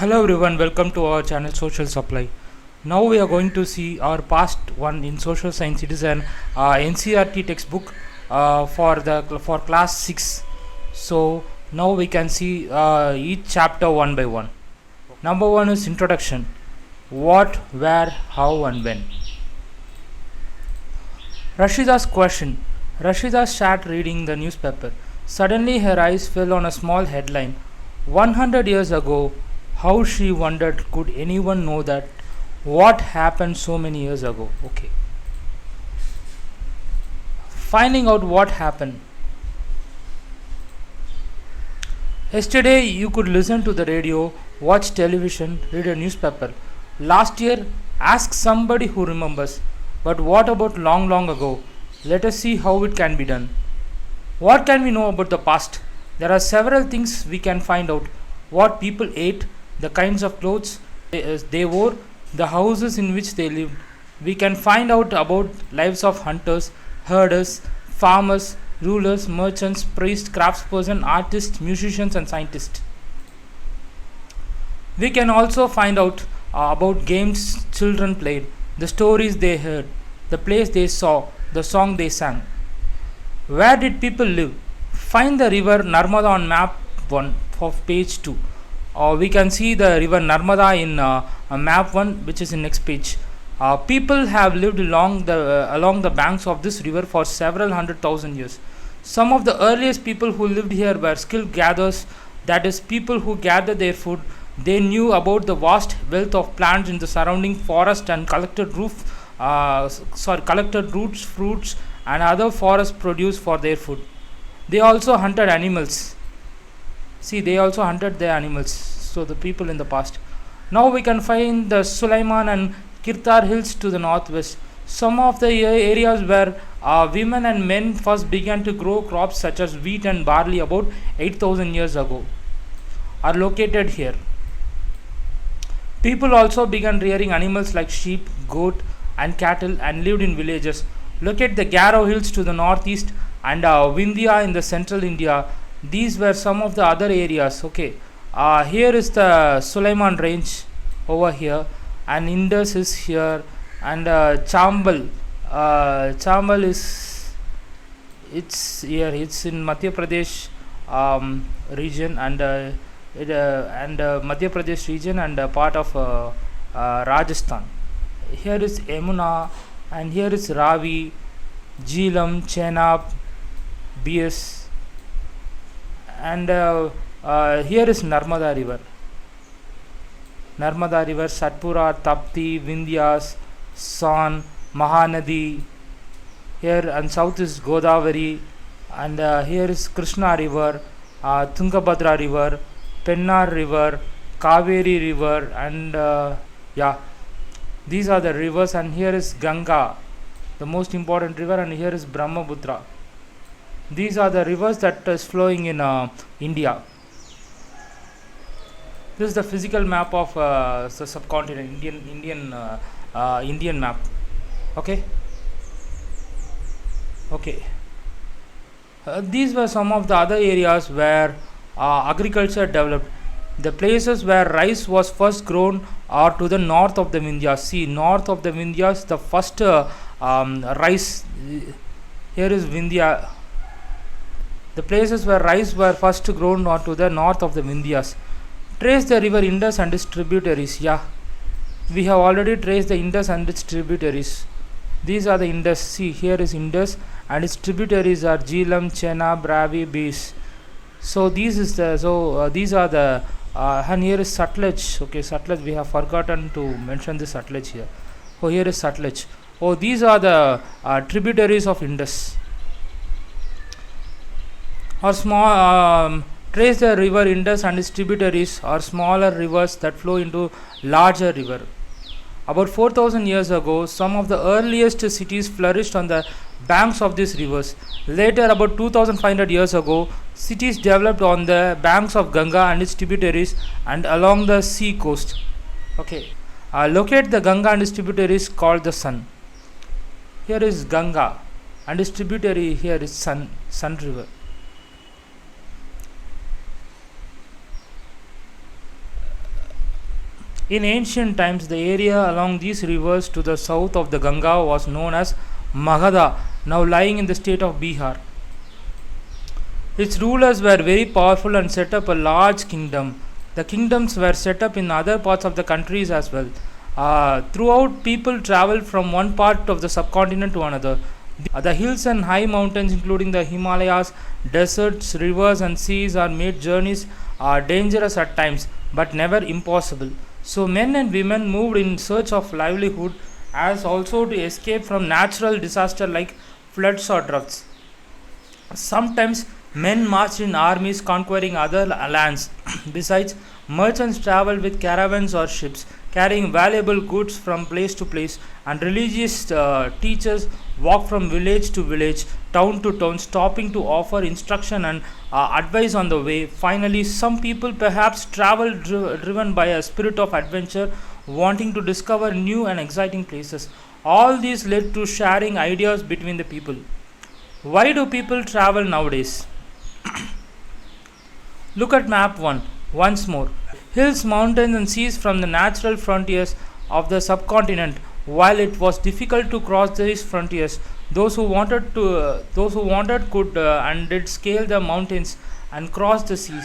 Hello everyone, welcome to our channel Social Supply. Now we are going to see our past one in social science. It is an NCERT textbook for class 6. So now we can see each chapter one by one. Number 1 is introduction. What, where, how and when. Rashida's question. Rashida sat reading the newspaper. Suddenly her eyes fell on a small headline. 100 years ago. How she wondered, could anyone know that what happened so many years ago? Okay. Finding out what happened. Yesterday you could listen to the radio, watch television, read a newspaper. Last year, ask somebody who remembers. But what about long ago? Let us see how it can be done. What can we know about the past? There are several things we can find out. What people ate, the kinds of clothes they wore, the houses in which they lived. We can find out about lives of hunters, herders, farmers, rulers, merchants, priests, craftspersons, artists, musicians and scientists. We can also find out about games children played, the stories they heard, the place they saw, the song they sang. Where did people live? Find the river Narmada on map 1 of page 2. We can see the river Narmada in map 1, which is in next page. People have lived along the banks of this river for several 100,000 years. Some of the earliest people who lived here were skilled gatherers, that is, people who gathered their food. They knew about the vast wealth of plants in the surrounding forest and collected roots, fruits, and other forest produce for their food. They also hunted animals. They also hunted their animals. So the people in the past. Now we can find the Sulaiman and Kirtar hills to the northwest. Some of the areas where women and men first began to grow crops such as wheat and barley about 8,000 years ago are located here. People also began rearing animals like sheep, goat and cattle and lived in villages. Locate the Garo hills to the northeast and Vindhya in the central India. These were some of the other areas. Okay, here is the Sulaiman range over here, and Indus is here, and Chambal is it's here. It's in Madhya Pradesh region and Madhya Pradesh region and part of Rajasthan. Here is Yamuna, and here is Ravi, Jhelum, Chenab, Bias. And here is Narmada river, Satpura, Tapti, Vindhyas, Son, Mahanadi. Here and south is Godavari, and here is Krishna river, Tungabhadra river, Pennar river, Kaveri river, and these are the rivers. And here is Ganga, the most important river, and here is Brahmaputra. These are the rivers that is flowing in India. This is the physical map of the subcontinent, Indian map. Okay. These were some of the other areas where agriculture developed. The places where rice was first grown are to the north of the Vindhyas. See, north of the Vindhyas, the first rice. Here is Vindhya. The places where rice were first grown are to the north of the Vindhyas. Trace the river Indus and its tributaries. We have already traced the Indus and its tributaries. These are the Indus. See, here is Indus and its tributaries are Jhelum, Chenab, Ravi, Beas. So these are the and here is Sutlej. Okay, Sutlej, we have forgotten to mention the Sutlej here. Here is Sutlej. These are the tributaries of Indus. Or small trace the river Indus and its tributaries or smaller rivers that flow into larger river. About 4,000 years ago, some of the earliest cities flourished on the banks of these rivers. Later, about 2,500 years ago, cities developed on the banks of Ganga and its tributaries and along the sea coast. Okay, locate the Ganga and its tributaries called the Sun. Here is Ganga and its tributary. Here is Sun river. In ancient times, the area along these rivers to the south of the Ganga was known as Magadha, now lying in the state of Bihar. Its rulers were very powerful and set up a large kingdom. The kingdoms were set up in other parts of the countries as well. Throughout, people traveled from one part of the subcontinent to another. The hills and high mountains, including the Himalayas, deserts, rivers, and seas, are made journeys dangerous at times, but never impossible. So, men and women moved in search of livelihood, as also to escape from natural disaster like floods or droughts. Sometimes men marched in armies conquering other lands. Besides, merchants traveled with caravans or ships, carrying valuable goods from place to place, and religious teachers walked from village to village, town to town, stopping to offer instruction and advice on the way. Finally, some people perhaps traveled driven by a spirit of adventure, wanting to discover new and exciting places. All these led to sharing ideas between the people. Why do people travel nowadays? Look at map 1 once more. Hills, mountains, and seas from the natural frontiers of the subcontinent. While it was difficult to cross these frontiers, those who wanted could and did scale the mountains and cross the seas.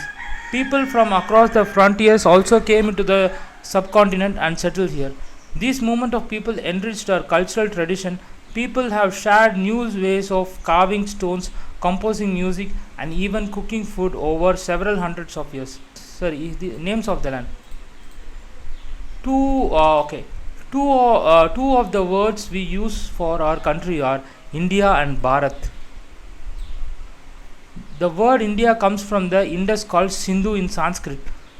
People from across the frontiers also came into the subcontinent and settled here. This movement of people enriched our cultural tradition. People have shared new ways of carving stones, composing music, and even cooking food over several hundreds of years. Sorry, the names of the land. Two, okay. Two of the words we use for our country are India and Bharat. The word India comes from the Indus called Sindhu in Sanskrit.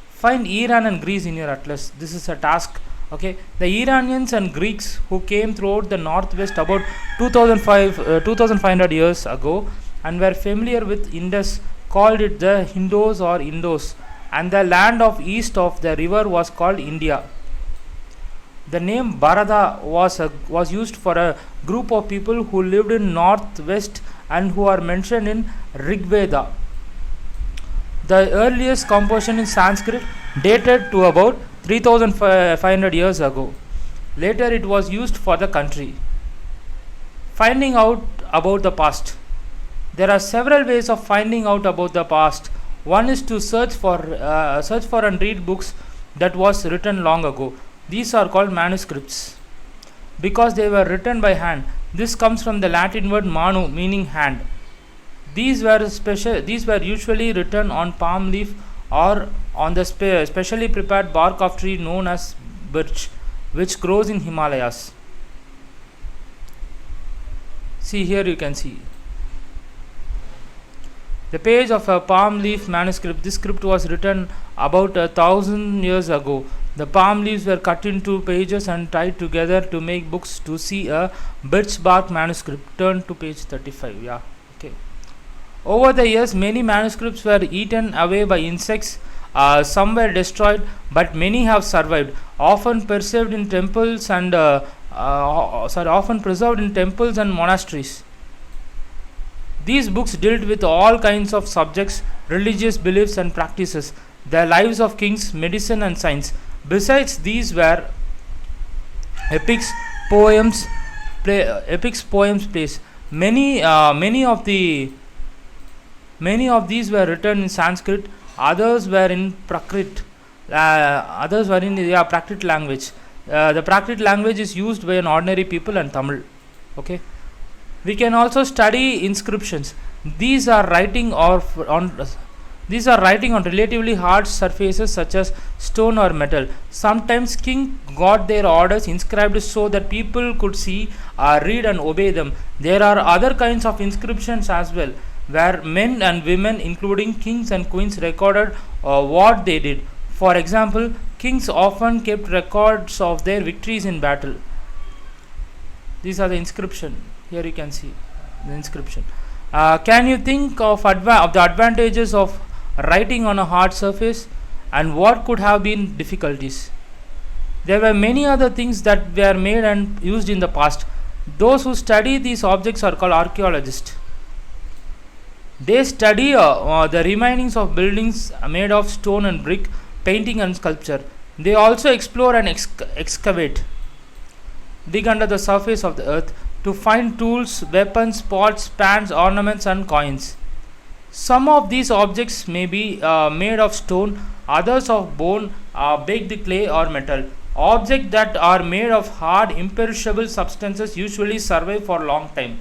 Find Iran and Greece in your atlas. This is a task. Okay, the Iranians and Greeks who came throughout the northwest about 2500 years ago and were familiar with Indus called it the Hindos or Indos, and the land of east of the river was called India. The name Bharata was used for a group of people who lived in northwest and who are mentioned in Rig Veda. The earliest composition in Sanskrit dated to about 3500 years ago. Later it was used for the country. Finding out about the past. There are several ways of finding out about the past. One is to search for and read books that was written long ago. These are called manuscripts because they were written by hand. This comes from the Latin word manu, meaning hand. These were usually written on palm leaf or on the specially prepared bark of tree known as birch, which grows in Himalayas. See, here you can see the page of a palm leaf manuscript. This script was written about 1,000 years ago. The palm leaves were cut into pages and tied together to make books. To see a birch bark manuscript, turn to page 35. Yeah, okay. Over the years, many manuscripts were eaten away by insects. Some were destroyed, but many have survived. Often preserved in temples and monasteries. These books dealt with all kinds of subjects, religious beliefs and practices, the lives of kings, medicine and science. Besides these were epics, poems, plays. Many of these were written in Sanskrit. Others were in Prakrit. Prakrit language. The Prakrit language is used by an ordinary people and Tamil. Okay. We can also study inscriptions. These are writing on relatively hard surfaces such as stone or metal. Sometimes king got their orders inscribed so that people could see, read and obey them. There are other kinds of inscriptions as well, where men and women including kings and queens recorded what they did. For example, kings often kept records of their victories in battle. These are the inscription. Here you can see the inscription. Can you think of the advantages of writing on a hard surface, and what could have been difficulties? There were many other things that were made and used in the past. Those who study these objects are called archaeologists. They study the remainings of buildings made of stone and brick, painting and sculpture. They also explore and excavate, dig under the surface of the earth to find tools, weapons, pots, pans, ornaments, and coins. Some of these objects may be made of stone, others of bone, baked clay, or metal. Objects that are made of hard, imperishable substances usually survive for a long time.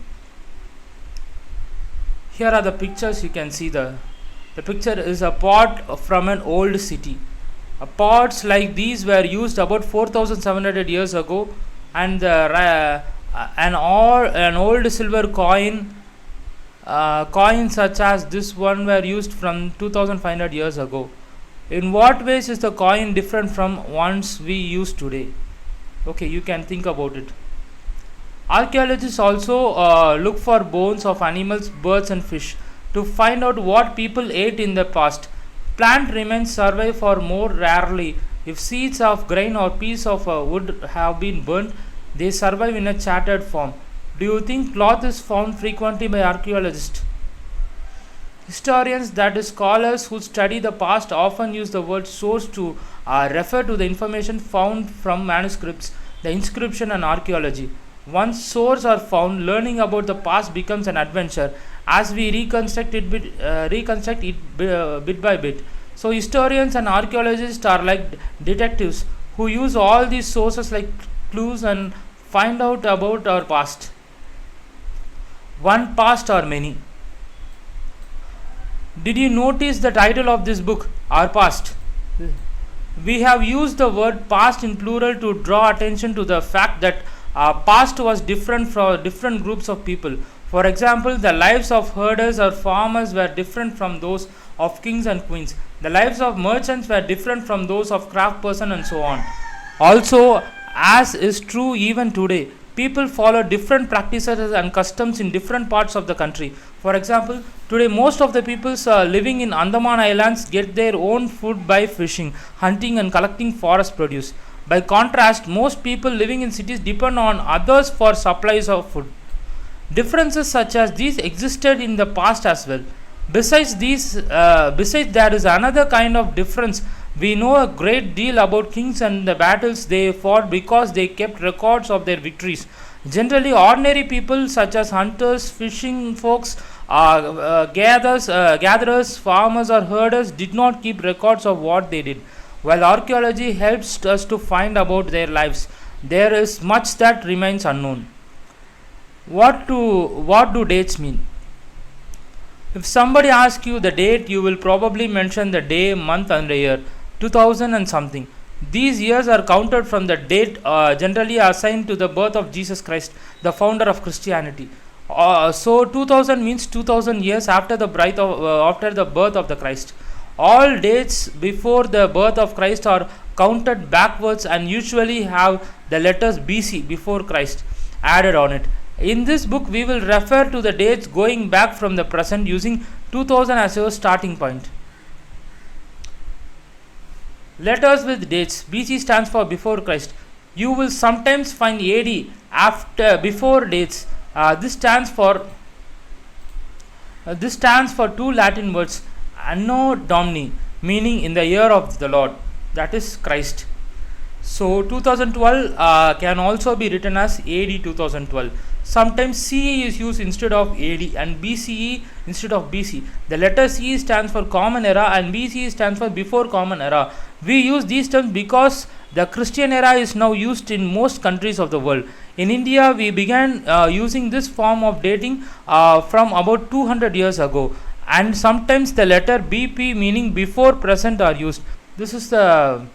Here are the pictures. You can see the picture is a pot from an old city. Pots like these were used about 4,700 years ago, and an old silver coins such as this one were used from 2,500 years ago. In what ways is the coin different from ones we use today? Okay, you can think about it. Archaeologists also look for bones of animals, birds, and fish to find out what people ate in the past. Plant remains survive for more rarely. If seeds of grain or piece of wood have been burnt, they survive in a shattered form. Do you think cloth is found frequently by archaeologists? Historians, that is, scholars who study the past, often use the word source to refer to the information found from manuscripts, the inscription, and archaeology. Once sources are found, learning about the past becomes an adventure as we reconstruct it bit by bit. So, historians and archaeologists are like detectives who use all these sources like clues and find out about our past. One past or many. Did you notice the title of this book, Our Past? We have used the word past in plural to draw attention to the fact that past was different for different groups of people. For example, the lives of herders or farmers were different from those of kings and queens. The lives of merchants were different from those of craftspersons and so on. Also, as is true even today, people follow different practices and customs in different parts of the country. For example, today most of the people living in Andaman Islands get their own food by fishing, hunting, and collecting forest produce. By contrast, most people living in cities depend on others for supplies of food. Differences such as these existed in the past as well. Besides there is another kind of difference. We know a great deal about kings and the battles they fought because they kept records of their victories. Generally, ordinary people such as hunters, fishing folks, gatherers, farmers, or herders did not keep records of what they did. While archaeology helps us to find about their lives, there is much that remains unknown. What do dates mean? If somebody asks you the date, you will probably mention the day, month, and the year, 2000 and something. These years are counted from the date generally assigned to the birth of Jesus Christ, the founder of Christianity. So 2000 means 2000 years after the birth of the Christ. All dates before the birth of Christ are counted backwards and usually have the letters BC, before Christ, added on it. In this book, we will refer to the dates going back from the present using 2000 as your starting point. Letters with dates. BC stands for before Christ. You will sometimes find AD after before dates. This stands for two Latin words, Anno Domini, meaning in the year of the Lord, that is Christ. So 2012 can also be written as AD 2012. Sometimes CE is used instead of AD and BCE instead of BC. The letter CE stands for Common Era and BCE stands for Before Common Era. We use these terms because the Christian era is now used in most countries of the world. In India, we began using this form of dating from about 200 years ago, and sometimes the letter BP, meaning before present, are used. This is the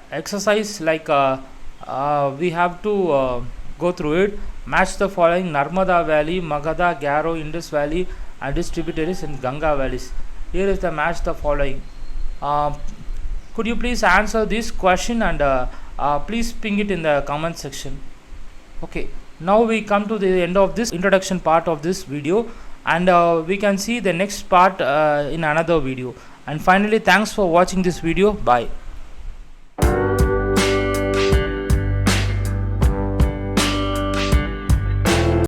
exercise, like we have to go through it. Match the following: Narmada Valley, Magadha, Garo, Indus Valley, and its tributaries in Ganga valleys. Here is the match the following. Could you please answer this question and please ping it in the comment section. Okay, now we come to the end of this introduction part of this video, and we can see the next part in another video. And finally, thanks for watching this video. Bye.